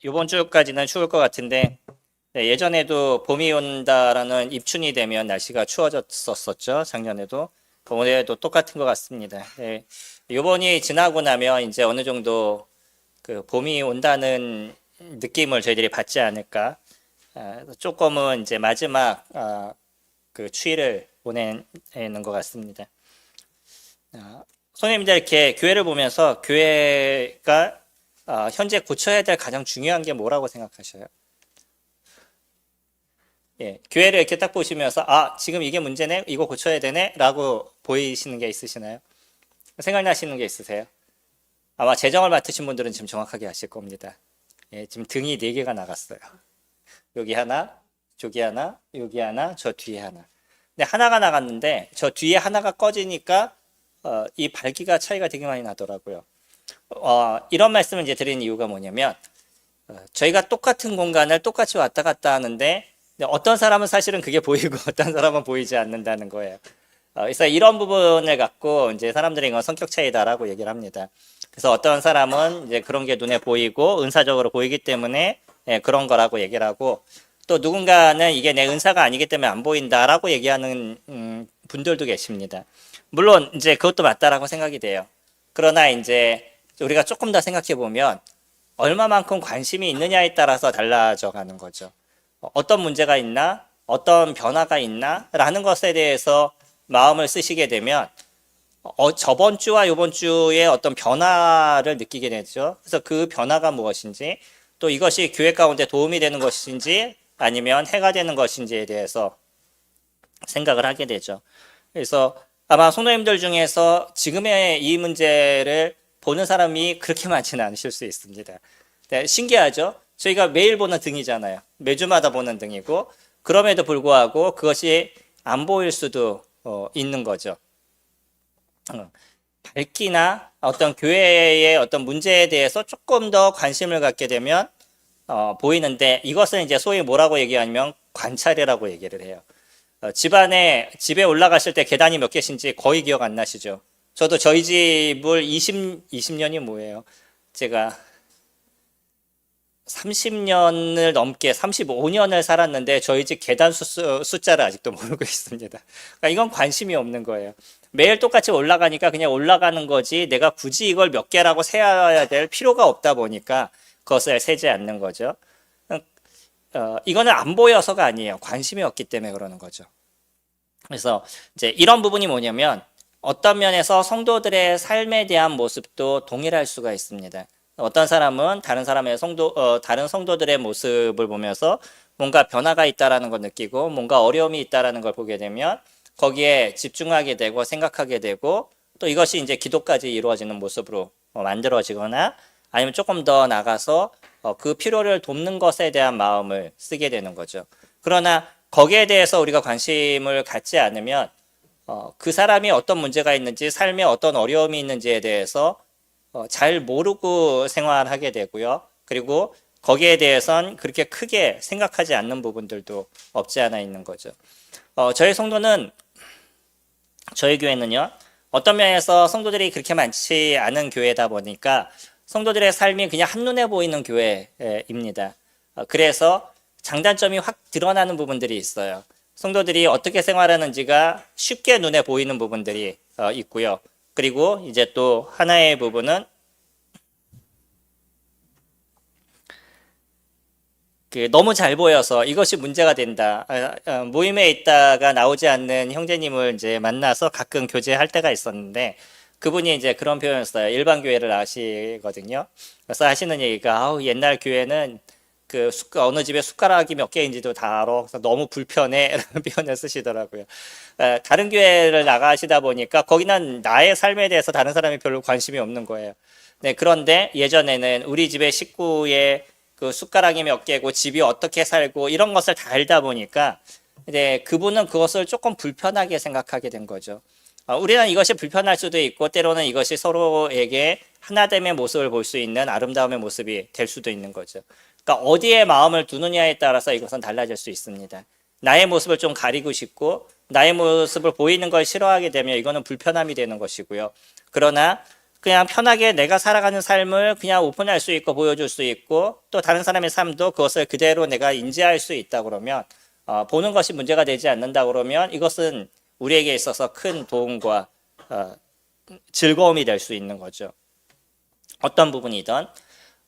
이번 주까지는 추울 것 같은데, 네, 예전에도 봄이 온다라는 입춘이 되면 날씨가 추워졌었죠. 작년에도. 올해도 똑같은 것 같습니다. 네, 이번이 지나고 나면 이제 어느 정도 그 봄이 온다는 느낌을 저희들이 받지 않을까. 조금은 이제 마지막 그 추위를 보내는 것 같습니다. 선생님들 이렇게 교회를 보면서 교회가 현재 고쳐야 될 가장 중요한 게 뭐라고 생각하셔요? 예, 교회를 이렇게 딱 보시면서 지금 이게 문제네? 이거 고쳐야 되네? 라고 보이시는 게 있으시나요? 생각나시는 게 있으세요? 아마 재정을 맡으신 분들은 지금 정확하게 아실 겁니다. 예, 지금 등이 4개가 나갔어요. 여기 하나, 저기 하나, 여기 하나, 저 뒤에 하나. 근데 하나가 나갔는데 저 뒤에 하나가 꺼지니까 이 밝기가 차이가 되게 많이 나더라고요. 이런 말씀을 이제 드리는 이유가 뭐냐면 저희가 똑같은 공간을 똑같이 왔다 갔다 하는데 어떤 사람은 사실은 그게 보이고 어떤 사람은 보이지 않는다는 거예요. 그래서 이런 부분을 갖고 이제 사람들이 이건 성격 차이다라고 얘기를 합니다. 그래서 어떤 사람은 이제 그런 게 눈에 보이고 은사적으로 보이기 때문에 그런 거라고 얘기를 하고, 또 누군가는 이게 내 은사가 아니기 때문에 안 보인다라고 얘기하는 분들도 계십니다. 물론 이제 그것도 맞다라고 생각이 돼요. 그러나 이제 우리가 조금 더 생각해 보면 얼마만큼 관심이 있느냐에 따라서 달라져 가는 거죠. 어떤 문제가 있나, 어떤 변화가 있나 라는 것에 대해서 마음을 쓰시게 되면 저번 주와 이번 주에 어떤 변화를 느끼게 되죠. 그래서 그 변화가 무엇인지, 또 이것이 교회 가운데 도움이 되는 것인지 아니면 해가 되는 것인지에 대해서 생각을 하게 되죠. 그래서 아마 성도님들 중에서 지금의 이 문제를 보는 사람이 그렇게 많지는 않으실 수 있습니다. 네, 신기하죠? 저희가 매일 보는 등이잖아요. 매주마다 보는 등이고, 그럼에도 불구하고 그것이 안 보일 수도 있는 거죠. 밝기나 어떤 교회의 어떤 문제에 대해서 조금 더 관심을 갖게 되면 보이는데, 이것을 이제 소위 뭐라고 얘기하냐면 관찰이라고 얘기를 해요. 집에 올라가실 때 계단이 몇 개신지 거의 기억 안 나시죠? 저도 저희 집을 20년이 뭐예요? 제가 30년을 넘게 35년을 살았는데 저희 집 계단 숫자를 아직도 모르고 있습니다. 그러니까 이건 관심이 없는 거예요. 매일 똑같이 올라가니까 그냥 올라가는 거지 내가 굳이 이걸 몇 개라고 세야 될 필요가 없다 보니까 그것을 세지 않는 거죠. 이거는 안 보여서가 아니에요. 관심이 없기 때문에 그러는 거죠. 그래서 이제 이런 부분이 뭐냐면 어떤 면에서 성도들의 삶에 대한 모습도 동일할 수가 있습니다. 어떤 사람은 다른 성도들의 모습을 보면서 뭔가 변화가 있다라는 걸 느끼고 뭔가 어려움이 있다라는 걸 보게 되면 거기에 집중하게 되고 생각하게 되고, 또 이것이 이제 기도까지 이루어지는 모습으로 만들어지거나 아니면 조금 더 나가서 그 필요를 돕는 것에 대한 마음을 쓰게 되는 거죠. 그러나 거기에 대해서 우리가 관심을 갖지 않으면 그 사람이 어떤 문제가 있는지, 삶에 어떤 어려움이 있는지에 대해서 잘 모르고 생활하게 되고요. 그리고 거기에 대해선 그렇게 크게 생각하지 않는 부분들도 없지 않아 있는 거죠. 저희 교회는요, 어떤 면에서 성도들이 그렇게 많지 않은 교회다 보니까 성도들의 삶이 그냥 한눈에 보이는 교회입니다. 그래서 장단점이 확 드러나는 부분들이 있어요. 성도들이 어떻게 생활하는지가 쉽게 눈에 보이는 부분들이 있고요. 그리고 이제 또 하나의 부분은 너무 잘 보여서 이것이 문제가 된다. 모임에 있다가 나오지 않는 형제님을 이제 만나서 가끔 교제할 때가 있었는데, 그분이 이제 그런 표현을 써요. 일반 교회를 아시거든요. 그래서 하시는 얘기가 옛날 교회는 어느 집에 숟가락이 몇 개인지도 다 알아. 그래서 너무 불편해. 라는 표현을 쓰시더라고요. 다른 교회를 나가시다 보니까 거기는 나의 삶에 대해서 다른 사람이 별로 관심이 없는 거예요. 네, 그런데 예전에는 우리 집의 식구의 그 숟가락이 몇 개고 집이 어떻게 살고 이런 것을 다 알다 보니까 이제 그분은 그것을 조금 불편하게 생각하게 된 거죠. 우리는 이것이 불편할 수도 있고 때로는 이것이 서로에게 하나됨의 모습을 볼 수 있는 아름다움의 모습이 될 수도 있는 거죠. 그러니까 어디에 마음을 두느냐에 따라서 이것은 달라질 수 있습니다. 나의 모습을 좀 가리고 싶고 나의 모습을 보이는 걸 싫어하게 되면 이거는 불편함이 되는 것이고요. 그러나 그냥 편하게 내가 살아가는 삶을 그냥 오픈할 수 있고 보여줄 수 있고 또 다른 사람의 삶도 그것을 그대로 내가 인지할 수 있다 그러면 보는 것이 문제가 되지 않는다 그러면 이것은 우리에게 있어서 큰 도움과 즐거움이 될 수 있는 거죠. 어떤 부분이든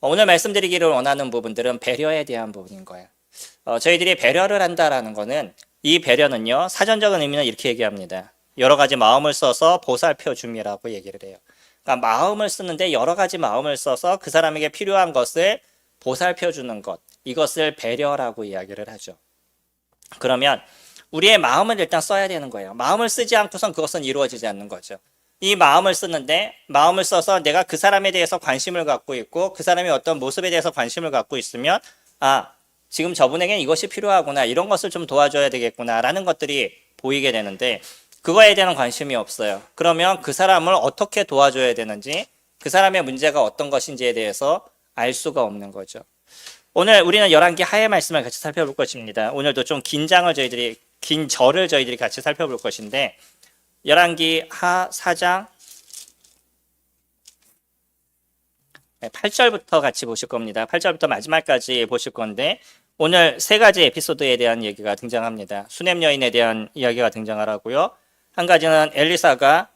오늘 말씀드리기를 원하는 부분들은 배려에 대한 부분인 거예요. 저희들이 배려를 한다라는 거는 이 배려는요 사전적인 의미는 이렇게 얘기합니다. 여러 가지 마음을 써서 보살펴 줌이라고 얘기를 해요. 그러니까 마음을 쓰는데 여러 가지 마음을 써서 그 사람에게 필요한 것을 보살펴 주는 것, 이것을 배려라고 이야기를 하죠. 그러면 우리의 마음을 일단 써야 되는 거예요. 마음을 쓰지 않고선 그것은 이루어지지 않는 거죠. 이 마음을 쓰는데 마음을 써서 내가 그 사람에 대해서 관심을 갖고 있고 그 사람의 어떤 모습에 대해서 관심을 갖고 있으면 지금 저분에게 이것이 필요하구나, 이런 것을 좀 도와줘야 되겠구나 라는 것들이 보이게 되는데 그거에 대한 관심이 없어요. 그러면 그 사람을 어떻게 도와줘야 되는지 그 사람의 문제가 어떤 것인지에 대해서 알 수가 없는 거죠. 오늘 우리는 열왕기 하의 말씀을 같이 살펴볼 것입니다. 오늘도 좀 긴 절을 저희들이 같이 살펴볼 것인데 열왕기 하 4장 8절부터 같이 보실 겁니다. 8절부터 마지막까지 보실 건데 오늘 세 가지 에피소드에 대한 얘기가 등장합니다. 수넴 여인에 대한 이야기가 등장하고요. 한 가지는 엘리사가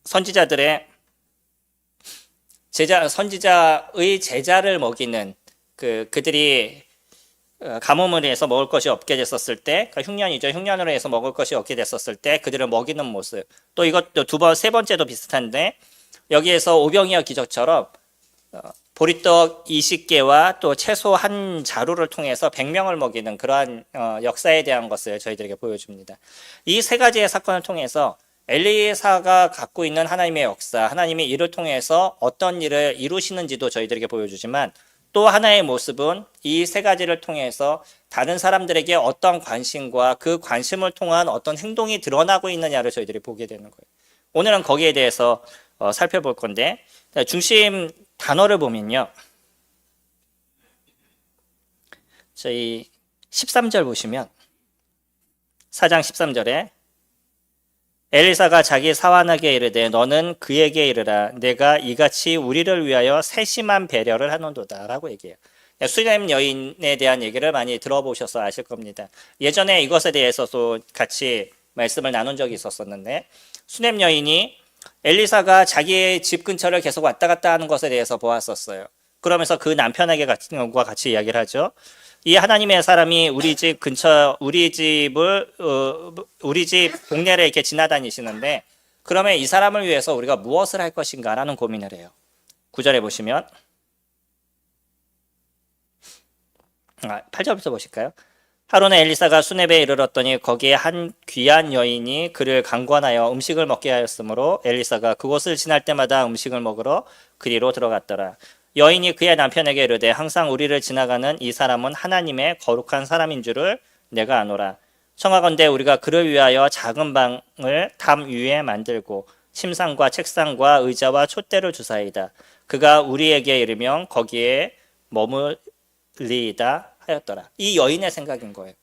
선지자의 제자를 먹이는 그들이 가뭄을 해서 먹을 것이 없게 됐었을 때, 그러니까 흉년이죠. 흉년으로 해서 먹을 것이 없게 됐었을 때 그들을 먹이는 모습. 또 이것도 세 번째도 비슷한데 여기에서 오병이어 기적처럼 보리떡 20개와 또 채소 한 자루를 통해서 100명을 먹이는 그러한 역사에 대한 것을 저희들에게 보여줍니다. 이 세 가지의 사건을 통해서 엘리사가 갖고 있는 하나님의 역사, 하나님이 이를 통해서 어떤 일을 이루시는지도 저희들에게 보여주지만 또 하나의 모습은 이 세 가지를 통해서 다른 사람들에게 어떤 관심과 그 관심을 통한 어떤 행동이 드러나고 있느냐를 저희들이 보게 되는 거예요. 오늘은 거기에 대해서 살펴볼 건데 중심 단어를 보면요. 저희 13절 보시면 4장 13절에 엘리사가 자기 사환에게 이르되 너는 그에게 이르라 내가 이같이 우리를 위하여 세심한 배려를 하는도다 라고 얘기해요. 수넴 여인에 대한 얘기를 많이 들어보셔서 아실 겁니다. 예전에 이것에 대해서도 같이 말씀을 나눈 적이 있었었는데 수넴 여인이 엘리사가 자기의 집 근처를 계속 왔다 갔다 하는 것에 대해서 보았었어요. 그러면서 그 남편에게 같이 이야기를 하죠. 이 하나님의 사람이 우리 집 동네를 이렇게 지나다니시는데 그러면 이 사람을 위해서 우리가 무엇을 할 것인가라는 고민을 해요. 9절에 보시면 8절부터 보실까요? 하루는 엘리사가 수넴에 이르렀더니 거기에 한 귀한 여인이 그를 강권하여 음식을 먹게 하였으므로 엘리사가 그곳을 지날 때마다 음식을 먹으러 그리로 들어갔더라. 여인이 그의 남편에게 이르되 항상 우리를 지나가는 이 사람은 하나님의 거룩한 사람인 줄을 내가 아노라. 청하건대 우리가 그를 위하여 작은 방을 담 위에 만들고 침상과 책상과 의자와 촛대를 주사이다. 그가 우리에게 이르면 거기에 머물리이다 하였더라. 이 여인의 생각인 거예요.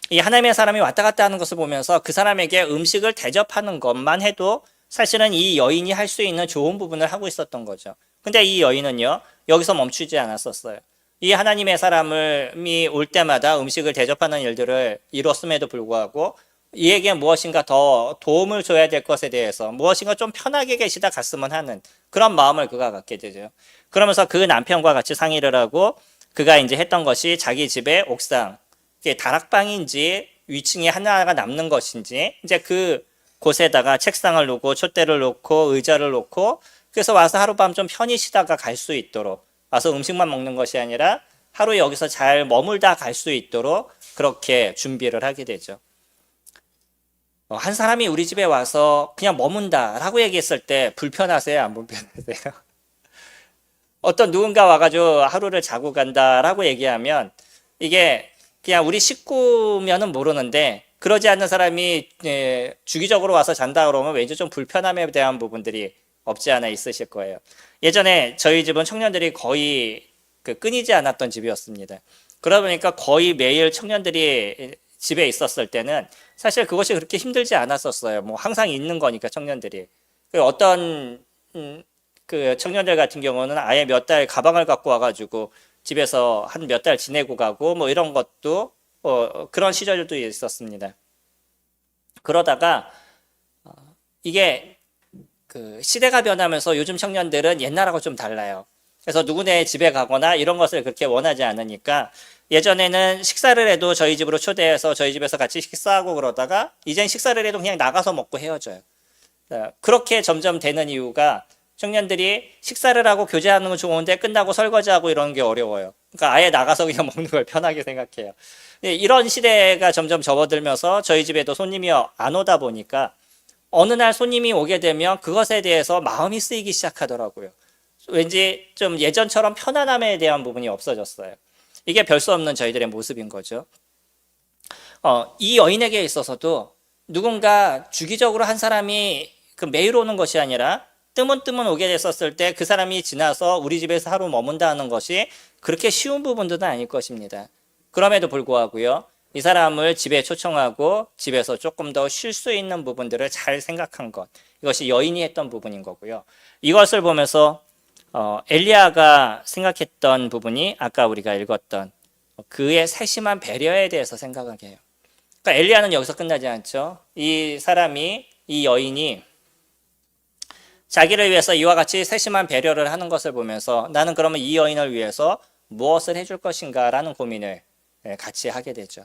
이 하나님의 사람이 왔다 갔다 하는 것을 보면서 그 사람에게 음식을 대접하는 것만 해도 사실은 이 여인이 할 수 있는 좋은 부분을 하고 있었던 거죠. 근데 이 여인은요, 여기서 멈추지 않았었어요. 이 하나님의 사람이 올 때마다 음식을 대접하는 일들을 이뤘음에도 불구하고 이에게 무엇인가 더 도움을 줘야 될 것에 대해서 무엇인가 좀 편하게 계시다 갔으면 하는 그런 마음을 그가 갖게 되죠. 그러면서 그 남편과 같이 상의를 하고 그가 이제 했던 것이 자기 집의 옥상, 이게 다락방인지 위층에 하나가 남는 것인지 이제 그 곳에다가 책상을 놓고 촛대를 놓고 의자를 놓고 그래서 와서 하룻밤 좀 편히 쉬다가 갈 수 있도록 와서 음식만 먹는 것이 아니라 하루 여기서 잘 머물다 갈 수 있도록 그렇게 준비를 하게 되죠. 한 사람이 우리 집에 와서 그냥 머문다라고 얘기했을 때 불편하세요? 안 불편하세요? 어떤 누군가 와가지고 하루를 자고 간다라고 얘기하면 이게 그냥 우리 식구면은 모르는데 그러지 않는 사람이 주기적으로 와서 잔다 그러면 왠지 좀 불편함에 대한 부분들이 없지 않아 있으실 거예요. 예전에 저희 집은 청년들이 거의 끊이지 않았던 집이었습니다. 그러다 보니까 거의 매일 청년들이 집에 있었을 때는 사실 그것이 그렇게 힘들지 않았었어요. 뭐 항상 있는 거니까 청년들이. 어떤 그 청년들 같은 경우는 아예 몇 달 가방을 갖고 와가지고 집에서 한 몇 달 지내고 가고 뭐 이런 것도 그런 시절도 있었습니다. 그러다가 이게 그 시대가 변하면서 요즘 청년들은 옛날하고 좀 달라요. 그래서 누구네 집에 가거나 이런 것을 그렇게 원하지 않으니까 예전에는 식사를 해도 저희 집으로 초대해서 저희 집에서 같이 식사하고 그러다가 이젠 식사를 해도 그냥 나가서 먹고 헤어져요. 그렇게 점점 되는 이유가 청년들이 식사를 하고 교제하는 건 좋은데 끝나고 설거지하고 이런 게 어려워요. 그러니까 아예 나가서 그냥 먹는 걸 편하게 생각해요. 이런 시대가 점점 접어들면서 저희 집에도 손님이 안 오다 보니까 어느 날 손님이 오게 되면 그것에 대해서 마음이 쓰이기 시작하더라고요. 왠지 좀 예전처럼 편안함에 대한 부분이 없어졌어요. 이게 별 수 없는 저희들의 모습인 거죠. 이 여인에게 있어서도 누군가 주기적으로 한 사람이 그 매일 오는 것이 아니라 뜨문뜨문 오게 됐었을 때 그 사람이 지나서 우리 집에서 하루 머문다는 것이 그렇게 쉬운 부분들은 아닐 것입니다. 그럼에도 불구하고요. 이 사람을 집에 초청하고 집에서 조금 더 쉴 수 있는 부분들을 잘 생각한 것. 이것이 여인이 했던 부분인 거고요. 이것을 보면서 엘리야가 생각했던 부분이 아까 우리가 읽었던 그의 세심한 배려에 대해서 생각하게 해요. 그러니까 엘리야는 여기서 끝나지 않죠. 이 사람이, 이 여인이 자기를 위해서 이와 같이 세심한 배려를 하는 것을 보면서 나는 그러면 이 여인을 위해서 무엇을 해줄 것인가 라는 고민을 같이 하게 되죠.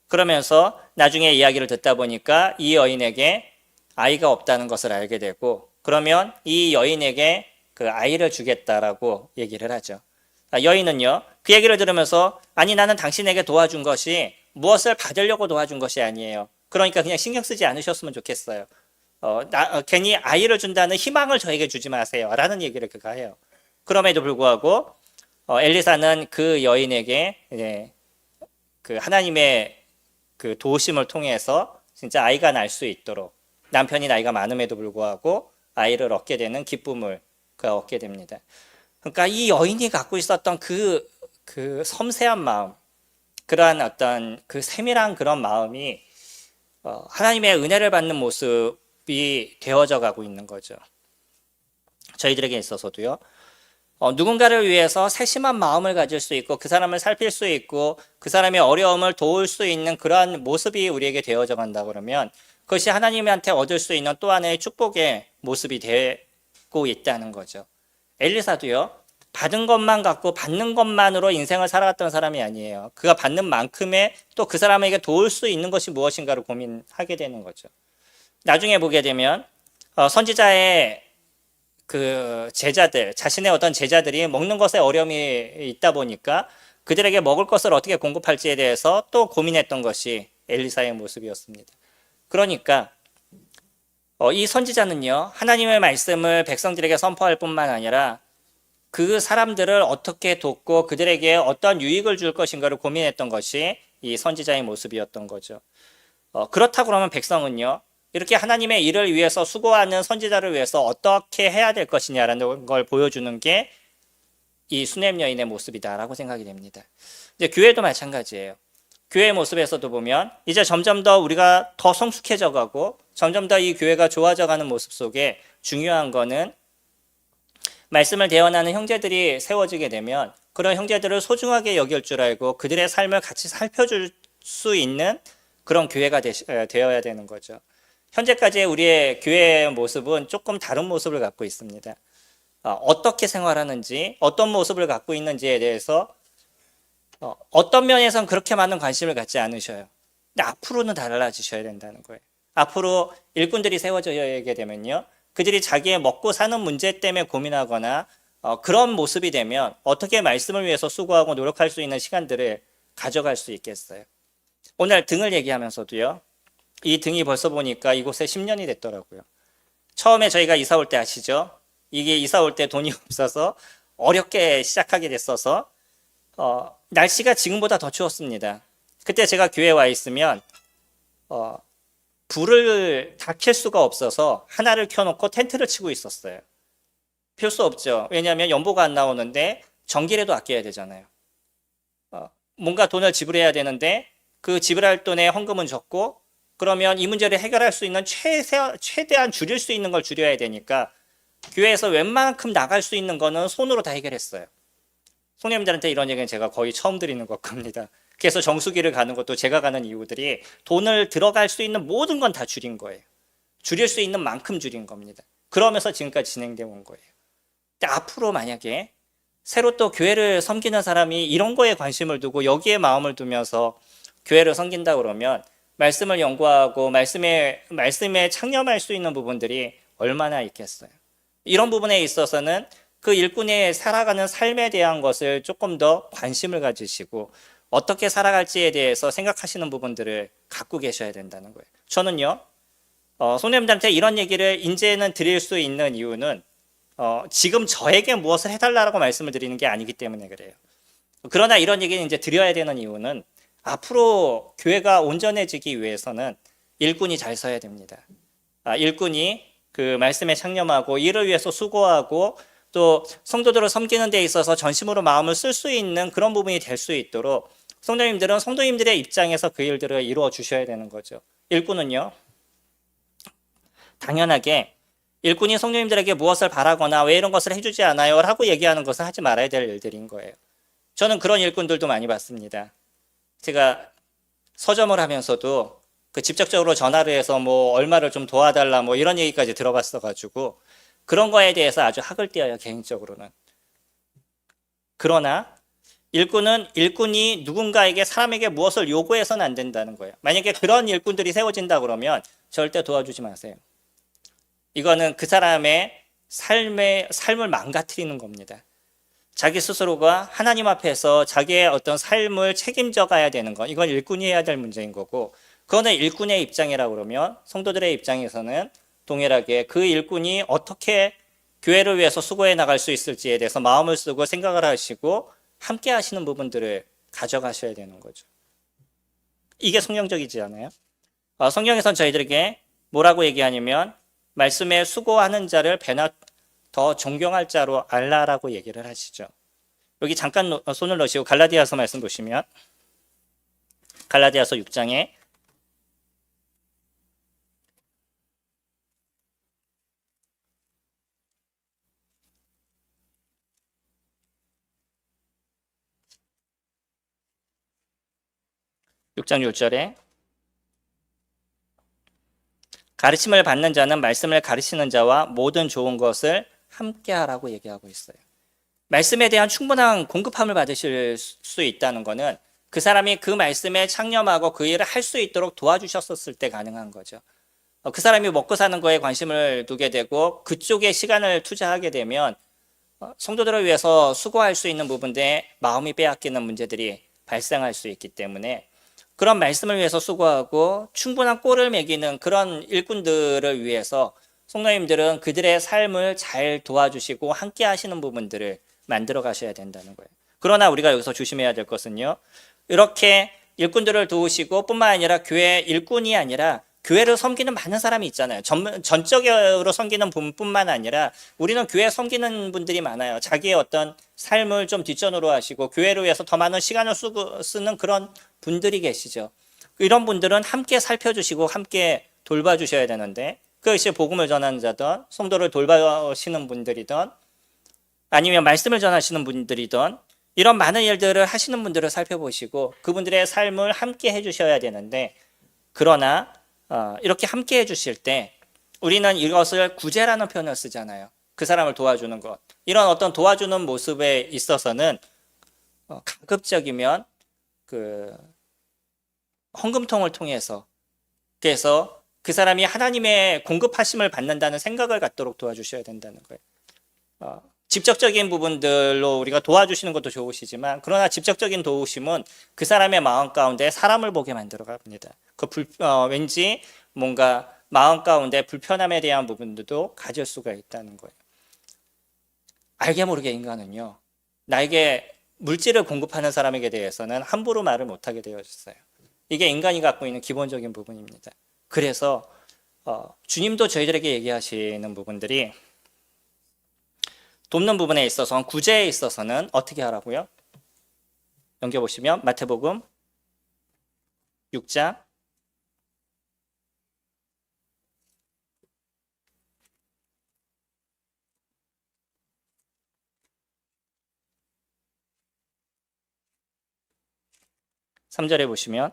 그러면서 나중에 이야기를 듣다 보니까 이 여인에게 아이가 없다는 것을 알게 되고 그러면 이 여인에게 그 아이를 주겠다라고 얘기를 하죠. 여인은요, 그 얘기를 들으면서 아니 나는 당신에게 도와준 것이 무엇을 받으려고 도와준 것이 아니에요. 그러니까 그냥 신경 쓰지 않으셨으면 좋겠어요. 괜히 아이를 준다는 희망을 저에게 주지 마세요. 라는 얘기를 그가 해요. 그럼에도 불구하고 엘리사는 그 여인에게 그 하나님의 그 도우심을 통해서 진짜 아이가 날 수 있도록 남편이 나이가 많음에도 불구하고 아이를 얻게 되는 기쁨을 그가 얻게 됩니다. 그러니까 이 여인이 갖고 있었던 그 섬세한 마음, 그러한 어떤 그 세밀한 그런 마음이 하나님의 은혜를 받는 모습이 되어져 가고 있는 거죠. 저희들에게 있어서도요. 누군가를 위해서 세심한 마음을 가질 수 있고 그 사람을 살필 수 있고 그 사람의 어려움을 도울 수 있는 그러한 모습이 우리에게 되어져 간다 그러면 그것이 하나님한테 얻을 수 있는 또 하나의 축복의 모습이 되고 있다는 거죠. 엘리사도요. 받은 것만 갖고 받는 것만으로 인생을 살아갔던 사람이 아니에요. 그가 받는 만큼의 또 그 사람에게 도울 수 있는 것이 무엇인가를 고민하게 되는 거죠. 나중에 보게 되면 선지자의 그 제자들, 자신의 어떤 제자들이 먹는 것에 어려움이 있다 보니까 그들에게 먹을 것을 어떻게 공급할지에 대해서 또 고민했던 것이 엘리사의 모습이었습니다. 그러니까 이 선지자는요, 하나님의 말씀을 백성들에게 선포할 뿐만 아니라 그 사람들을 어떻게 돕고 그들에게 어떤 유익을 줄 것인가를 고민했던 것이 이 선지자의 모습이었던 거죠. 그렇다고 그러면 백성은요, 이렇게 하나님의 일을 위해서 수고하는 선지자를 위해서 어떻게 해야 될 것이냐라는 걸 보여주는 게 이 수넴 여인의 모습이다라고 생각이 됩니다. 이제 교회도 마찬가지예요. 교회의 모습에서도 보면 이제 점점 더 우리가 더 성숙해져 가고 점점 더 이 교회가 좋아져 가는 모습 속에 중요한 거는 말씀을 대언하는 형제들이 세워지게 되면 그런 형제들을 소중하게 여길 줄 알고 그들의 삶을 같이 살펴줄 수 있는 그런 교회가 되어야 되는 거죠. 현재까지의 우리의 교회의 모습은 조금 다른 모습을 갖고 있습니다. 어떻게 생활하는지, 어떤 모습을 갖고 있는지에 대해서 어떤 면에서는 그렇게 많은 관심을 갖지 않으셔요. 근데 앞으로는 달라지셔야 된다는 거예요. 앞으로 일꾼들이 세워져게 되면요. 그들이 자기의 먹고 사는 문제 때문에 고민하거나 그런 모습이 되면 어떻게 말씀을 위해서 수고하고 노력할 수 있는 시간들을 가져갈 수 있겠어요. 오늘 등을 얘기하면서도요. 이 등이 벌써 보니까 이곳에 10년이 됐더라고요. 처음에 저희가 이사 올 때 아시죠? 이게 이사 올 때 돈이 없어서 어렵게 시작하게 됐어서 날씨가 지금보다 더 추웠습니다. 그때 제가 교회에 와 있으면 불을 다 켤 수가 없어서 하나를 켜놓고 텐트를 치고 있었어요. 필 수 없죠. 왜냐하면 연보가 안 나오는데 전기라도 아껴야 되잖아요. 뭔가 돈을 지불해야 되는데 그 지불할 돈의 헌금은 적고 그러면 이 문제를 해결할 수 있는 최대한 줄일 수 있는 걸 줄여야 되니까 교회에서 웬만큼 나갈 수 있는 거는 손으로 다 해결했어요. 손님들한테 이런 얘기는 제가 거의 처음 드리는 것 같습니다. 그래서 정수기를 가는 것도 제가 가는 이유들이 돈을 들어갈 수 있는 모든 건 다 줄인 거예요. 줄일 수 있는 만큼 줄인 겁니다. 그러면서 지금까지 진행되어 온 거예요. 근데 앞으로 만약에 새로 또 교회를 섬기는 사람이 이런 거에 관심을 두고 여기에 마음을 두면서 교회를 섬긴다 그러면 말씀을 연구하고 말씀에 창념할 수 있는 부분들이 얼마나 있겠어요. 이런 부분에 있어서는 그 일꾼이 살아가는 삶에 대한 것을 조금 더 관심을 가지시고 어떻게 살아갈지에 대해서 생각하시는 부분들을 갖고 계셔야 된다는 거예요. 저는요, 손님들한테 이런 얘기를 이제는 드릴 수 있는 이유는 지금 저에게 무엇을 해달라고 말씀을 드리는 게 아니기 때문에 그래요. 그러나 이런 얘기는 이제 드려야 되는 이유는 앞으로 교회가 온전해지기 위해서는 일꾼이 잘 서야 됩니다. 일꾼이 그 말씀에 창념하고 이를 위해서 수고하고 또 성도들을 섬기는 데 있어서 전심으로 마음을 쓸 수 있는 그런 부분이 될 수 있도록 성도님들은 성도님들의 입장에서 그 일들을 이루어 주셔야 되는 거죠. 일꾼은요, 당연하게 일꾼이 성도님들에게 무엇을 바라거나 왜 이런 것을 해주지 않아요? 라고 얘기하는 것은 하지 말아야 될 일들인 거예요. 저는 그런 일꾼들도 많이 봤습니다. 제가 서점을 하면서도 그 직접적으로 전화를 해서 뭐 얼마를 좀 도와달라 뭐 이런 얘기까지 들어봤어가지고 그런 거에 대해서 아주 학을 띄어요, 개인적으로는. 그러나 일꾼이 누군가에게 사람에게 무엇을 요구해서는 안 된다는 거예요. 만약에 그런 일꾼들이 세워진다 그러면 절대 도와주지 마세요. 이거는 그 사람의 삶을 망가뜨리는 겁니다. 자기 스스로가 하나님 앞에서 자기의 어떤 삶을 책임져 가야 되는 것, 이건 일꾼이 해야 될 문제인 거고, 그거는 일꾼의 입장이라고 그러면 성도들의 입장에서는 동일하게 그 일꾼이 어떻게 교회를 위해서 수고해 나갈 수 있을지에 대해서 마음을 쓰고 생각을 하시고 함께 하시는 부분들을 가져가셔야 되는 거죠. 이게 성경적이지 않아요? 성경에선 저희들에게 뭐라고 얘기하냐면 말씀에 수고하는 자를 배나 더 존경할 자로 알라라고 얘기를 하시죠. 여기 잠깐 손을 넣으시고 갈라디아서 말씀 보시면 갈라디아서 6장에 6장 6절에 가르침을 받는 자는 말씀을 가르치는 자와 모든 좋은 것을 함께 하라고 얘기하고 있어요. 말씀에 대한 충분한 공급함을 받으실 수 있다는 것은 그 사람이 그 말씀에 창념하고 그 일을 할 수 있도록 도와주셨을 때 가능한 거죠. 그 사람이 먹고 사는 거에 관심을 두게 되고 그쪽에 시간을 투자하게 되면 성도들을 위해서 수고할 수 있는 부분에 마음이 빼앗기는 문제들이 발생할 수 있기 때문에 그런 말씀을 위해서 수고하고 충분한 꼴을 매기는 그런 일꾼들을 위해서 성도님들은 그들의 삶을 잘 도와주시고 함께 하시는 부분들을 만들어 가셔야 된다는 거예요. 그러나 우리가 여기서 조심해야 될 것은요, 이렇게 일꾼들을 도우시고 뿐만 아니라 교회 일꾼이 아니라 교회를 섬기는 많은 사람이 있잖아요. 전적으로 섬기는 분뿐만 아니라 우리는 교회 섬기는 분들이 많아요. 자기의 어떤 삶을 좀 뒷전으로 하시고 교회를 위해서 더 많은 시간을 쓰는 그런 분들이 계시죠. 이런 분들은 함께 살펴주시고 함께 돌봐주셔야 되는데 그것이 복음을 전하는 자든 성도를 돌봐시는 분들이든 아니면 말씀을 전하시는 분들이든 이런 많은 일들을 하시는 분들을 살펴보시고 그분들의 삶을 함께 해주셔야 되는데 그러나 이렇게 함께 해주실 때 우리는 이것을 구제라는 표현을 쓰잖아요. 그 사람을 도와주는 것. 이런 어떤 도와주는 모습에 있어서는 가급적이면 그 헌금통을 통해서 그래서 그 사람이 하나님의 공급하심을 받는다는 생각을 갖도록 도와주셔야 된다는 거예요. 직접적인 부분들로 우리가 도와주시는 것도 좋으시지만 그러나 직접적인 도우심은 그 사람의 마음 가운데 사람을 보게 만들어 갑니다. 왠지 뭔가 마음 가운데 불편함에 대한 부분들도 가질 수가 있다는 거예요. 알게 모르게 인간은요, 나에게 물질을 공급하는 사람에게 대해서는 함부로 말을 못하게 되어졌어요. 이게 인간이 갖고 있는 기본적인 부분입니다. 그래서 주님도 저희들에게 얘기하시는 부분들이 돕는 부분에 있어서 구제에 있어서는 어떻게 하라고요? 넘겨보시면 마태복음 6장 3절에 보시면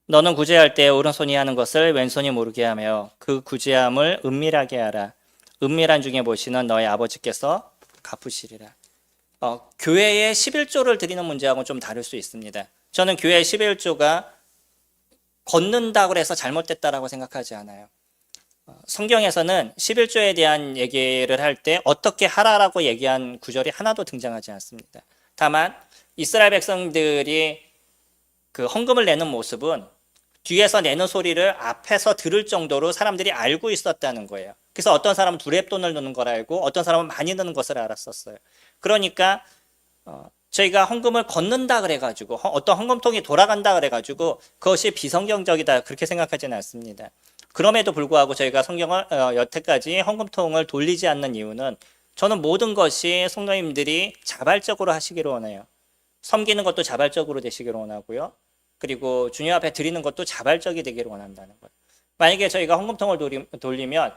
너는 구제할 때 오른손이 하는 것을 왼손이 모르게 하며 그 구제함을 은밀하게 하라. 은밀한 중에 보시는 너의 아버지께서 갚으시리라. 교회에 11조를 드리는 문제하고는 좀 다를 수 있습니다. 저는 교회 11조가 걷는다고 해서 잘못됐다라고 생각하지 않아요. 성경에서는 11조에 대한 얘기를 할 때 어떻게 하라라고 얘기한 구절이 하나도 등장하지 않습니다. 다만 이스라엘 백성들이 그 헌금을 내는 모습은 뒤에서 내는 소리를 앞에서 들을 정도로 사람들이 알고 있었다는 거예요. 그래서 어떤 사람은 두렙돈을 넣는 걸 알고 어떤 사람은 많이 넣는 것을 알았었어요. 그러니까 저희가 헌금을 걷는다 그래가지고 어떤 헌금통이 돌아간다 그래가지고 그것이 비성경적이다 그렇게 생각하지는 않습니다. 그럼에도 불구하고 저희가 성경을 여태까지 헌금통을 돌리지 않는 이유는 저는 모든 것이 성도님들이 자발적으로 하시기를 원해요. 섬기는 것도 자발적으로 되시기를 원하고요. 그리고 주님 앞에 드리는 것도 자발적이 되기를 원한다는 거예요. 만약에 저희가 헌금통을 돌리면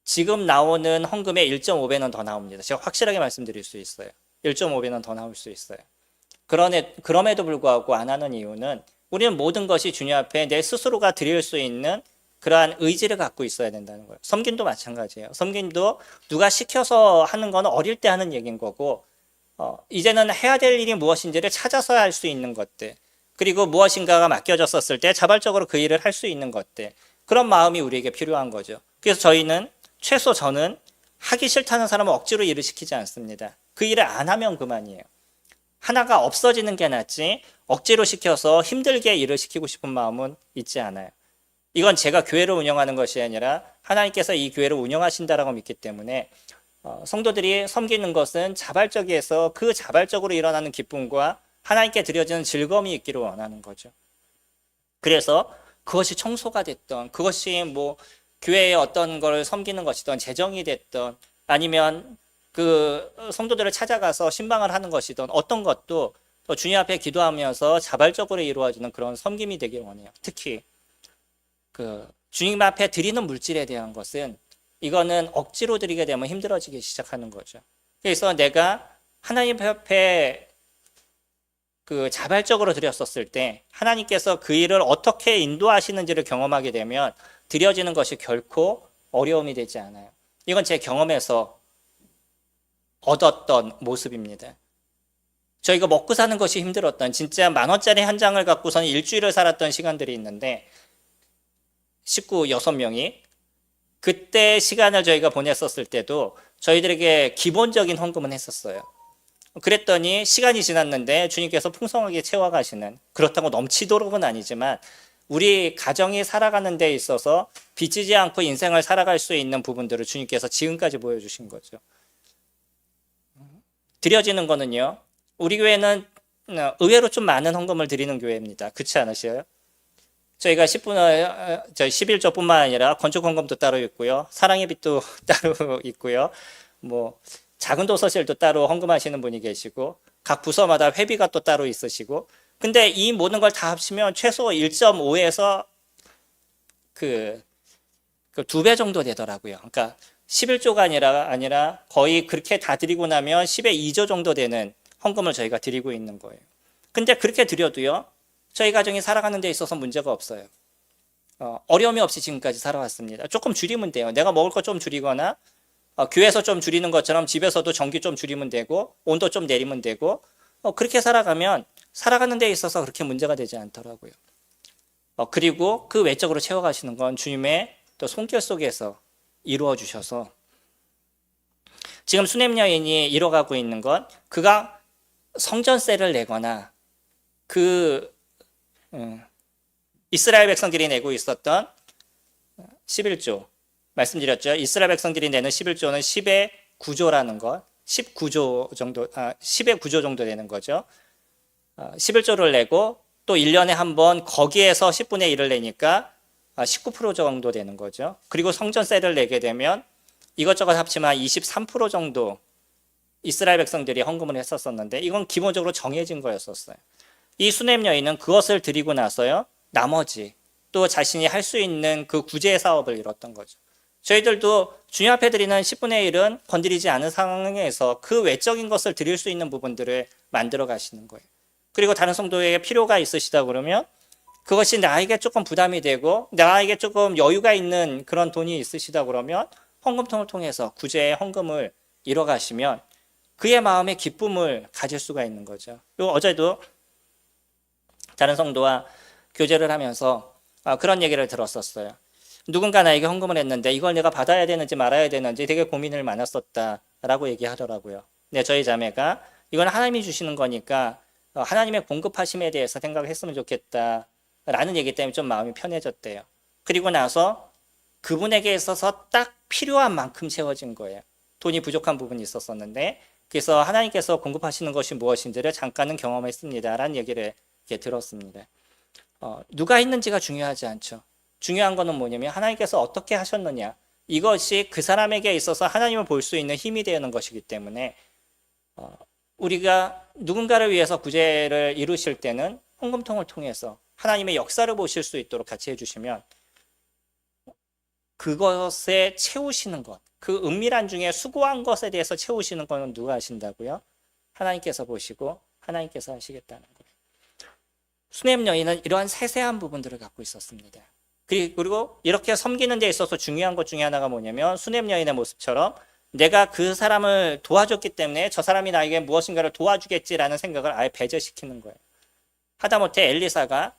지금 나오는 헌금의 1.5배는 더 나옵니다. 제가 확실하게 말씀드릴 수 있어요. 1.5배는 더 나올 수 있어요. 그럼에도 불구하고 안 하는 이유는 우리는 모든 것이 주님 앞에 내 스스로가 드릴 수 있는 그러한 의지를 갖고 있어야 된다는 거예요. 섬김도 마찬가지예요. 섬김도 누가 시켜서 하는 거는 어릴 때 하는 얘기인 거고 이제는 해야 될 일이 무엇인지를 찾아서 할 수 있는 것들, 그리고 무엇인가가 맡겨졌었을 때 자발적으로 그 일을 할 수 있는 것들, 그런 마음이 우리에게 필요한 거죠. 그래서 저는 하기 싫다는 사람은 억지로 일을 시키지 않습니다. 그 일을 안 하면 그만이에요. 하나가 없어지는 게 낫지 억지로 시켜서 힘들게 일을 시키고 싶은 마음은 있지 않아요. 이건 제가 교회를 운영하는 것이 아니라 하나님께서 이 교회를 운영하신다라고 믿기 때문에 성도들이 섬기는 것은 자발적이어서 그 자발적으로 일어나는 기쁨과 하나님께 드려지는 즐거움이 있기를 원하는 거죠. 그래서 그것이 청소가 됐던, 그것이 뭐 교회의 어떤 걸 섬기는 것이든 재정이 됐던, 아니면 그 성도들을 찾아가서 신방을 하는 것이든 어떤 것도 주님 앞에 기도하면서 자발적으로 이루어지는 그런 섬김이 되길 원해요. 특히 그 주님 앞에 드리는 물질에 대한 것은 이거는 억지로 드리게 되면 힘들어지기 시작하는 거죠. 그래서 내가 하나님 앞에 그 자발적으로 드렸었을 때 하나님께서 그 일을 어떻게 인도하시는지를 경험하게 되면 드려지는 것이 결코 어려움이 되지 않아요. 이건 제 경험에서 얻었던 모습입니다. 저희가 먹고 사는 것이 힘들었던, 진짜 10,000원짜리 한 장을 갖고서는 일주일을 살았던 시간들이 있는데 식구 6명이 그때 시간을 저희가 보냈었을 때도 저희들에게 기본적인 헌금은 했었어요. 그랬더니 시간이 지났는데 주님께서 풍성하게 채워가시는, 그렇다고 넘치도록은 아니지만 우리 가정이 살아가는 데 있어서 빚지지 않고 인생을 살아갈 수 있는 부분들을 주님께서 지금까지 보여주신 거죠. 드려지는 거는요, 우리 교회는 의외로 좀 많은 헌금을 드리는 교회입니다. 그렇지 않으세요? 저희가 11조뿐만 아니라 건축 헌금도 따로 있고요, 사랑의 빚도 따로 있고요, 뭐 작은 도서실도 따로 헌금하시는 분이 계시고 각 부서마다 회비가 또 따로 있으시고, 근데 이 모든 걸 다 합치면 최소 1.5에서 그 2배 정도 되더라고요. 그러니까 11조가 아니라 거의 그렇게 다 드리고 나면 10의 2조 정도 되는 헌금을 저희가 드리고 있는 거예요. 근데 그렇게 드려도요, 저희 가정이 살아가는 데 있어서 문제가 없어요. 어려움이 없이 지금까지 살아왔습니다. 조금 줄이면 돼요. 내가 먹을 거 좀 줄이거나 교회에서 좀 줄이는 것처럼 집에서도 전기 좀 줄이면 되고 온도 좀 내리면 되고, 그렇게 살아가면 살아가는 데 있어서 그렇게 문제가 되지 않더라고요. 그리고 그 외적으로 채워가시는 건 주님의 또 손길 속에서 이루어 주셔서, 지금 수넴 여인이 이뤄가고 있는 건 그가 성전세를 내거나 이스라엘 백성들이 내고 있었던 11조, 말씀드렸죠. 이스라엘 백성들이 내는 11조는 10의 9조라는 것, 19조 정도, 10의 9조 정도 되는 거죠. 11조를 내고 또 1년에 한 번 거기에서 10분의 1을 내니까 19% 정도 되는 거죠. 그리고 성전세를 내게 되면 이것저것 합치면 23% 정도 이스라엘 백성들이 헌금을 했었었는데 이건 기본적으로 정해진 거였었어요. 이 수넴 여인은 그것을 드리고 나서요, 나머지 또 자신이 할 수 있는 그 구제 사업을 이뤘던 거죠. 저희들도 주님 앞에 드리는 10분의 1은 건드리지 않은 상황에서 그 외적인 것을 드릴 수 있는 부분들을 만들어 가시는 거예요. 그리고 다른 성도에게 필요가 있으시다 그러면 그것이 나에게 조금 부담이 되고 나에게 조금 여유가 있는 그런 돈이 있으시다 그러면 헌금통을 통해서 구제의 헌금을 이뤄 가시면 그의 마음에 기쁨을 가질 수가 있는 거죠. 그리고 어제도 다른 성도와 교제를 하면서 그런 얘기를 들었었어요. 누군가 나에게 헌금을 했는데 이걸 내가 받아야 되는지 말아야 되는지 되게 고민을 많았었다라고 얘기하더라고요. 네, 저희 자매가 이건 하나님이 주시는 거니까 하나님의 공급하심에 대해서 생각을 했으면 좋겠다라는 얘기 때문에 좀 마음이 편해졌대요. 그리고 나서 그분에게 있어서 딱 필요한 만큼 채워진 거예요. 돈이 부족한 부분이 있었었는데 그래서 하나님께서 공급하시는 것이 무엇인지를 잠깐은 경험했습니다라는 얘기를 이렇게 들었습니다. 누가 했는지가 중요하지 않죠. 중요한 거는 뭐냐면 하나님께서 어떻게 하셨느냐, 이것이 그 사람에게 있어서 하나님을 볼 수 있는 힘이 되는 것이기 때문에 우리가 누군가를 위해서 구제를 이루실 때는 헌금통을 통해서 하나님의 역사를 보실 수 있도록 같이 해주시면 그것에 채우시는 것, 그 은밀한 중에 수고한 것에 대해서 채우시는 것은 누가 하신다고요? 하나님께서 보시고 하나님께서 하시겠다는 거예요. 수넴 여인은 이러한 세세한 부분들을 갖고 있었습니다. 그리고 이렇게 섬기는 데 있어서 중요한 것 중에 하나가 뭐냐면 수넴 여인의 모습처럼 내가 그 사람을 도와줬기 때문에 저 사람이 나에게 무엇인가를 도와주겠지라는 생각을 아예 배제시키는 거예요. 하다못해 엘리사가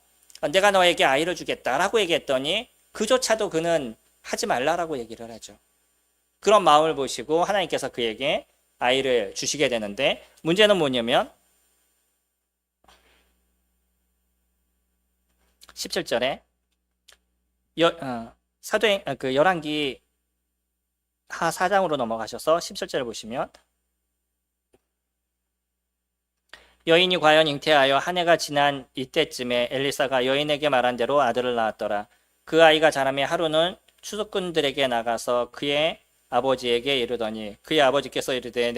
내가 너에게 아이를 주겠다라고 얘기했더니 그조차도 그는 하지 말라라고 얘기를 하죠. 그런 마음을 보시고 하나님께서 그에게 아이를 주시게 되는데 문제는 뭐냐면 17절에 사도행 열왕기 하 4장으로 넘어가셔서 17절을 보시면 여인이 과연 잉태하여 한 해가 지난 이때쯤에 엘리사가 여인에게 말한 대로 아들을 낳았더라. 그 아이가 자라매 하루는 추수꾼들에게 나가서 그의 아버지에게 이르더니 그의 아버지께서 이르되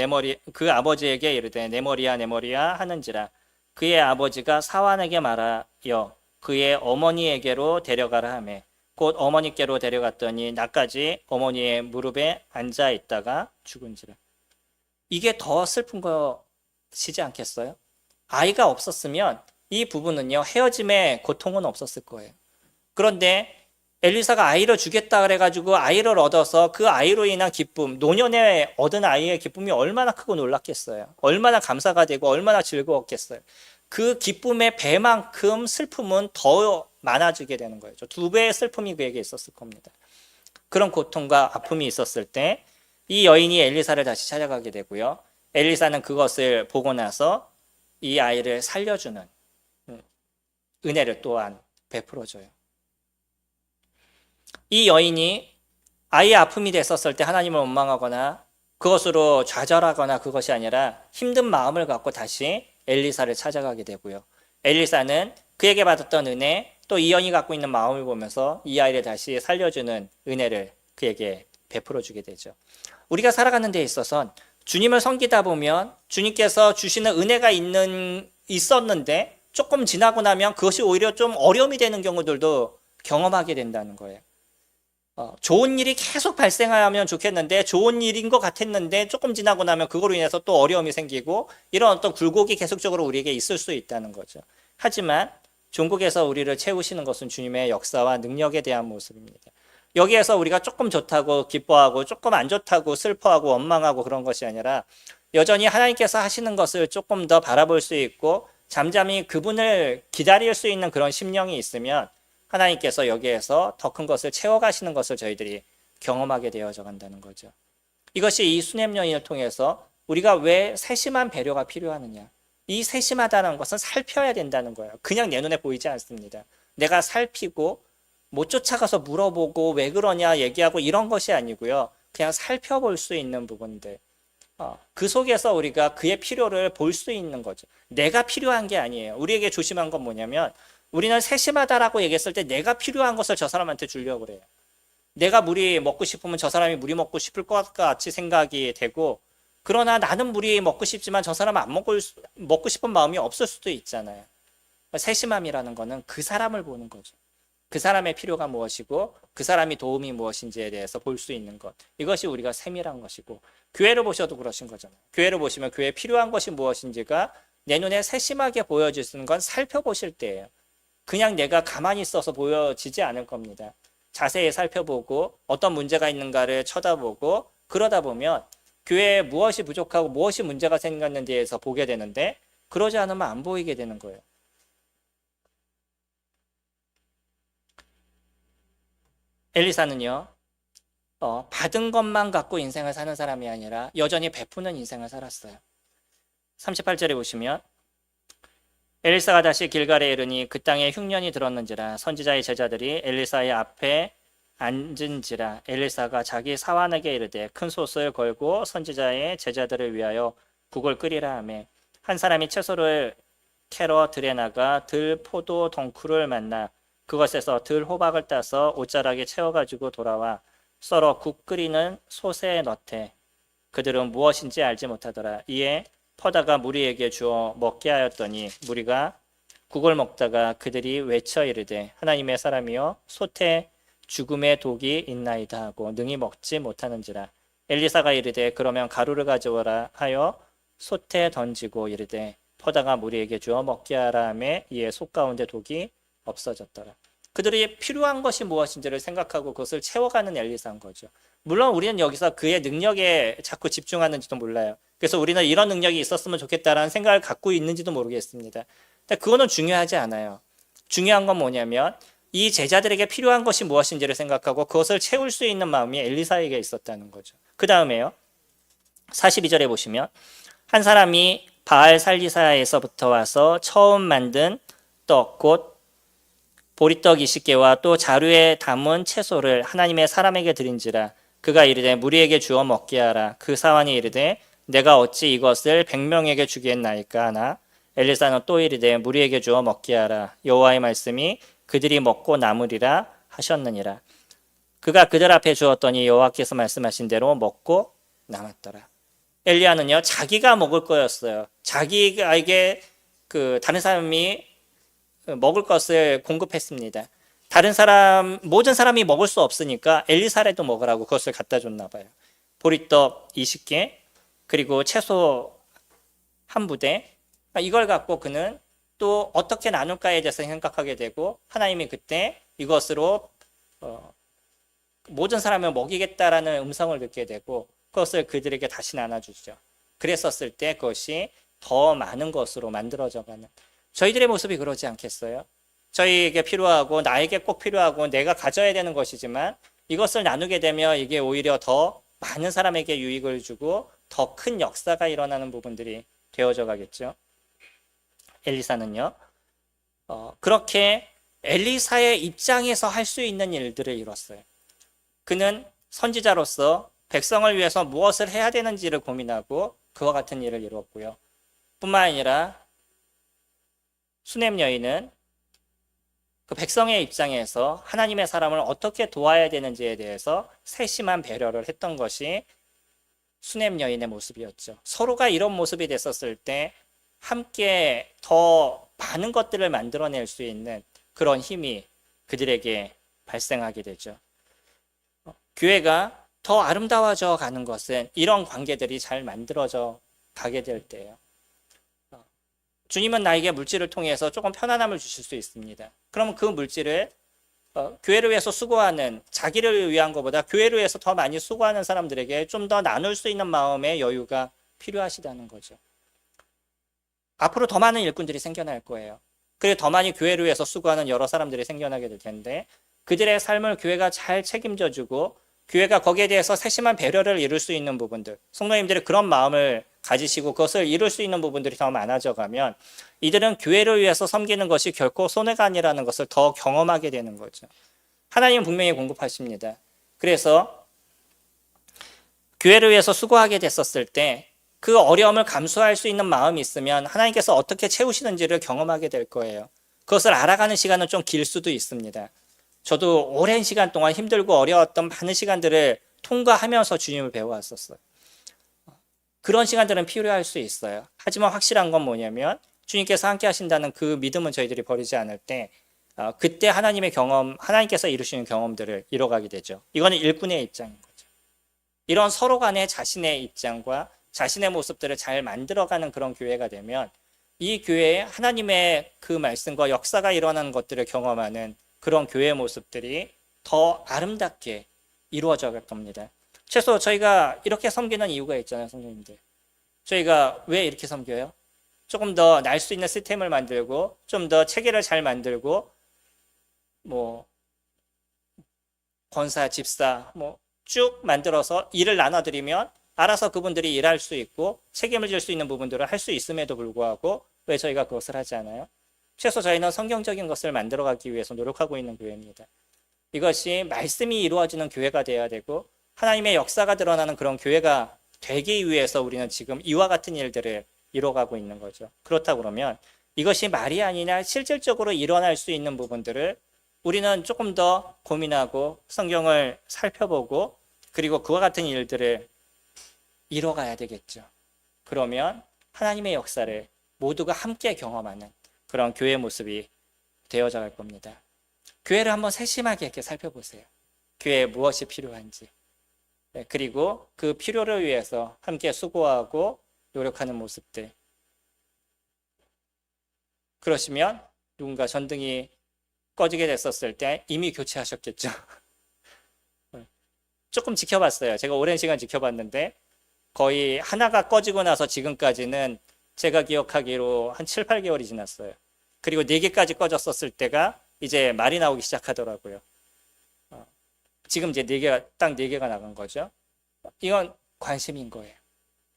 그 아버지에게 이르되 내 머리야 하는지라. 그의 아버지가 사환에게 말하여 그의 어머니에게로 데려가라 하매 곧 어머니께로 데려갔더니 나까지 어머니의 무릎에 앉아 있다가 죽은지라. 이게 더 슬픈 것이지 않겠어요? 아이가 없었으면 이 부부는요, 헤어짐의 고통은 없었을 거예요. 그런데 엘리사가 아이를 주겠다 그래가지고 아이를 얻어서 그 아이로 인한 기쁨, 노년에 얻은 아이의 기쁨이 얼마나 크고 놀랐겠어요. 얼마나 감사가 되고 얼마나 즐거웠겠어요. 그 기쁨의 배만큼 슬픔은 더 많아지게 되는 거예요. 2배의 슬픔이 그에게 있었을 겁니다. 그런 고통과 아픔이 있었을 때 이 여인이 엘리사를 다시 찾아가게 되고요. 엘리사는 그것을 보고 나서 이 아이를 살려주는 은혜를 또한 베풀어줘요. 이 여인이 아이의 아픔이 됐었을 때 하나님을 원망하거나 그것으로 좌절하거나 그것이 아니라 힘든 마음을 갖고 다시 엘리사를 찾아가게 되고요. 엘리사는 그에게 받았던 은혜, 또 이 여인이 갖고 있는 마음을 보면서 이 아이를 다시 살려주는 은혜를 그에게 베풀어주게 되죠. 우리가 살아가는 데 있어서 주님을 섬기다 보면 주님께서 주시는 은혜가 있었는데 조금 지나고 나면 그것이 오히려 좀 어려움이 되는 경우들도 경험하게 된다는 거예요. 좋은 일이 계속 발생하면 좋겠는데 좋은 일인 것 같았는데 조금 지나고 나면 그거로 인해서 또 어려움이 생기고 이런 어떤 굴곡이 계속적으로 우리에게 있을 수 있다는 거죠. 하지만 종국에서 우리를 채우시는 것은 주님의 역사와 능력에 대한 모습입니다. 여기에서 우리가 조금 좋다고 기뻐하고 조금 안 좋다고 슬퍼하고 원망하고 그런 것이 아니라 여전히 하나님께서 하시는 것을 조금 더 바라볼 수 있고 잠잠히 그분을 기다릴 수 있는 그런 심령이 있으면 하나님께서 여기에서 더 큰 것을 채워가시는 것을 저희들이 경험하게 되어져 간다는 거죠. 이것이 이 수넴 여인을 통해서 우리가 왜 세심한 배려가 필요하느냐. 이 세심하다는 것은 살펴야 된다는 거예요. 그냥 내 눈에 보이지 않습니다. 내가 살피고 못 쫓아가서 물어보고 왜 그러냐 얘기하고 이런 것이 아니고요. 그냥 살펴볼 수 있는 부분들. 그 속에서 우리가 그의 필요를 볼 수 있는 거죠. 내가 필요한 게 아니에요. 우리에게 조심한 건 뭐냐면 우리는 세심하다라고 얘기했을 때 내가 필요한 것을 저 사람한테 주려고 그래요. 내가 물이 먹고 싶으면 저 사람이 물이 먹고 싶을 것 같이 생각이 되고 그러나 나는 물이 먹고 싶지만 저 사람은 먹고 싶은 마음이 없을 수도 있잖아요. 세심함이라는 거는 그 사람을 보는 거죠. 그 사람의 필요가 무엇이고 그 사람이 도움이 무엇인지에 대해서 볼 수 있는 것. 이것이 우리가 세밀한 것이고, 교회를 보셔도 그러신 거잖아요. 교회를 보시면 교회에 필요한 것이 무엇인지가 내 눈에 세심하게 보여지는 건 살펴보실 때예요. 그냥 내가 가만히 있어서 보여지지 않을 겁니다. 자세히 살펴보고 어떤 문제가 있는가를 쳐다보고, 그러다 보면 교회에 무엇이 부족하고 무엇이 문제가 생겼는지에서 보게 되는데, 그러지 않으면 안 보이게 되는 거예요. 엘리사는요, 받은 것만 갖고 인생을 사는 사람이 아니라 여전히 베푸는 인생을 살았어요. 38절에 보시면, 엘리사가 다시 길갈에 이르니 그 땅에 흉년이 들었는지라 선지자의 제자들이 엘리사의 앞에 앉은지라 엘리사가 자기 사환에게 이르되 큰 솥을 걸고 선지자의 제자들을 위하여 국을 끓이라 하매, 한 사람이 채소를 캐러 들에 나가 들 포도 덩쿨을 만나 그것에서 들 호박을 따서 옷자락에 채워가지고 돌아와 썰어 국 끓이는 솥에 넣되 그들은 무엇인지 알지 못하더라. 이에 퍼다가 무리에게 주어 먹게 하였더니 무리가 국을 먹다가 그들이 외쳐 이르되 하나님의 사람이여 솥에 죽음의 독이 있나이다 하고 능히 먹지 못하는지라. 엘리사가 이르되 그러면 가루를 가져오라 하여 솥에 던지고 이르되 퍼다가 무리에게 주어 먹게 하라 하매 이에 솥 가운데 독이 없어졌더라. 그들이 필요한 것이 무엇인지를 생각하고 그것을 채워가는 엘리사인 거죠. 물론 우리는 여기서 그의 능력에 자꾸 집중하는지도 몰라요. 그래서 우리는 이런 능력이 있었으면 좋겠다라는 생각을 갖고 있는지도 모르겠습니다. 근데 그거는 중요하지 않아요. 중요한 건 뭐냐면 이 제자들에게 필요한 것이 무엇인지를 생각하고 그것을 채울 수 있는 마음이 엘리사에게 있었다는 거죠. 그 다음에요, 42절에 보시면 한 사람이 바알 살리사에서부터 와서 처음 만든 떡 곧 보리떡 20개와 또 자루에 담은 채소를 하나님의 사람에게 드린지라. 그가 이르되 무리에게 주어 먹게 하라. 그 사환이 이르되 내가 어찌 이것을 100명에게 주겠나이까 하나. 엘리사는 또 이르되 무리에게 주어 먹게 하라. 여호와의 말씀이 그들이 먹고 남으리라 하셨느니라. 그가 그들 앞에 주었더니 여호와께서 말씀하신 대로 먹고 남았더라. 엘리야는요, 자기가 먹을 거였어요. 자기에게 다른 사람이 먹을 것을 공급했습니다. 모든 사람이 먹을 수 없으니까 엘리사라도 먹으라고 그것을 갖다 줬나 봐요. 보리떡 20개, 그리고 채소 한 부대. 이걸 갖고 그는 또 어떻게 나눌까에 대해서 생각하게 되고, 하나님이 그때 이것으로 모든 사람을 먹이겠다라는 음성을 듣게 되고 그것을 그들에게 다시 나눠주죠. 그랬었을 때 그것이 더 많은 것으로 만들어져 가는, 저희들의 모습이 그러지 않겠어요? 저희에게 필요하고 나에게 꼭 필요하고 내가 가져야 되는 것이지만 이것을 나누게 되면 이게 오히려 더 많은 사람에게 유익을 주고 더 큰 역사가 일어나는 부분들이 되어져 가겠죠. 엘리사는요, 그렇게 엘리사의 입장에서 할 수 있는 일들을 이뤘어요. 그는 선지자로서 백성을 위해서 무엇을 해야 되는지를 고민하고 그와 같은 일을 이루었고요. 뿐만 아니라 수넴 여인은 그 백성의 입장에서 하나님의 사람을 어떻게 도와야 되는지에 대해서 세심한 배려를 했던 것이 수넴 여인의 모습이었죠. 서로가 이런 모습이 됐었을 때 함께 더 많은 것들을 만들어낼 수 있는 그런 힘이 그들에게 발생하게 되죠. 교회가 더 아름다워져 가는 것은 이런 관계들이 잘 만들어져 가게 될 때예요. 주님은 나에게 물질을 통해서 조금 편안함을 주실 수 있습니다. 그러면 그 물질을 교회를 위해서 수고하는, 자기를 위한 것보다 교회를 위해서 더 많이 수고하는 사람들에게 좀 더 나눌 수 있는 마음의 여유가 필요하시다는 거죠. 앞으로 더 많은 일꾼들이 생겨날 거예요. 그리고 더 많이 교회를 위해서 수고하는 여러 사람들이 생겨나게 될 텐데, 그들의 삶을 교회가 잘 책임져주고 교회가 거기에 대해서 세심한 배려를 이룰 수 있는 부분들, 성도님들이 그런 마음을 가지시고 그것을 이룰 수 있는 부분들이 더 많아져 가면 이들은 교회를 위해서 섬기는 것이 결코 손해가 아니라는 것을 더 경험하게 되는 거죠. 하나님은 분명히 공급하십니다. 그래서 교회를 위해서 수고하게 됐었을 때 그 어려움을 감수할 수 있는 마음이 있으면 하나님께서 어떻게 채우시는지를 경험하게 될 거예요. 그것을 알아가는 시간은 좀 길 수도 있습니다. 저도 오랜 시간 동안 힘들고 어려웠던 많은 시간들을 통과하면서 주님을 배워왔었어요. 그런 시간들은 필요할 수 있어요. 하지만 확실한 건 뭐냐면 주님께서 함께 하신다는 그 믿음은 저희들이 버리지 않을 때 그때 하나님의 경험, 하나님께서 이루시는 경험들을 이뤄가게 되죠. 이거는 일꾼의 입장인 거죠. 이런 서로 간의 자신의 입장과 자신의 모습들을 잘 만들어가는 그런 교회가 되면 이 교회에 하나님의 그 말씀과 역사가 일어나는 것들을 경험하는 그런 교회의 모습들이 더 아름답게 이루어져 갈 겁니다. 최소 저희가 이렇게 섬기는 이유가 있잖아요, 선생님들. 저희가 왜 이렇게 섬겨요? 조금 더 날 수 있는 시스템을 만들고 좀 더 체계를 잘 만들고 뭐 권사, 집사 뭐 쭉 만들어서 일을 나눠드리면 알아서 그분들이 일할 수 있고 책임을 질 수 있는 부분들을 할 수 있음에도 불구하고 왜 저희가 그것을 하지 않아요? 최소 저희는 성경적인 것을 만들어가기 위해서 노력하고 있는 교회입니다. 이것이 말씀이 이루어지는 교회가 되어야 되고 하나님의 역사가 드러나는 그런 교회가 되기 위해서 우리는 지금 이와 같은 일들을 이뤄가고 있는 거죠. 그렇다 그러면 이것이 말이 아니냐 실질적으로 일어날 수 있는 부분들을 우리는 조금 더 고민하고 성경을 살펴보고 그리고 그와 같은 일들을 이뤄가야 되겠죠. 그러면 하나님의 역사를 모두가 함께 경험하는 그런 교회의 모습이 되어져 갈 겁니다. 교회를 한번 세심하게 이렇게 살펴보세요. 교회에 무엇이 필요한지. 그리고 그 필요를 위해서 함께 수고하고 노력하는 모습들. 그러시면 누군가 전등이 꺼지게 됐었을 때 이미 교체하셨겠죠. 조금 지켜봤어요. 제가 오랜 시간 지켜봤는데 거의 하나가 꺼지고 나서 지금까지는 제가 기억하기로 한 7, 8개월이 지났어요. 그리고 4개까지 꺼졌었을 때가 이제 말이 나오기 시작하더라고요. 지금 이제 4개가, 딱 4개가 나간 거죠. 이건 관심인 거예요.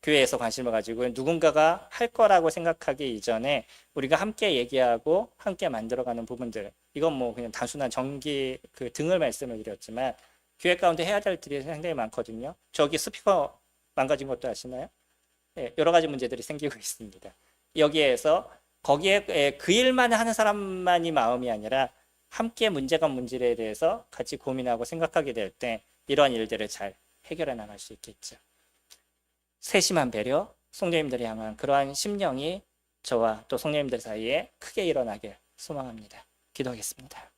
교회에서 관심을 가지고 누군가가 할 거라고 생각하기 이전에 우리가 함께 얘기하고 함께 만들어가는 부분들. 이건 뭐 그냥 단순한 전기 그 등을 말씀을 드렸지만 교회 가운데 해야 될 일이 상당히 많거든요. 저기 스피커 망가진 것도 아시나요? 네, 여러 가지 문제들이 생기고 있습니다. 여기에서 거기에 그 일만 하는 사람만이 마음이 아니라 함께 문제가 문제에 대해서 같이 고민하고 생각하게 될 때 이러한 일들을 잘 해결해 나갈 수 있겠죠. 세심한 배려, 성도님들이 향한 그러한 심령이 저와 또 성도님들 사이에 크게 일어나길 소망합니다. 기도하겠습니다.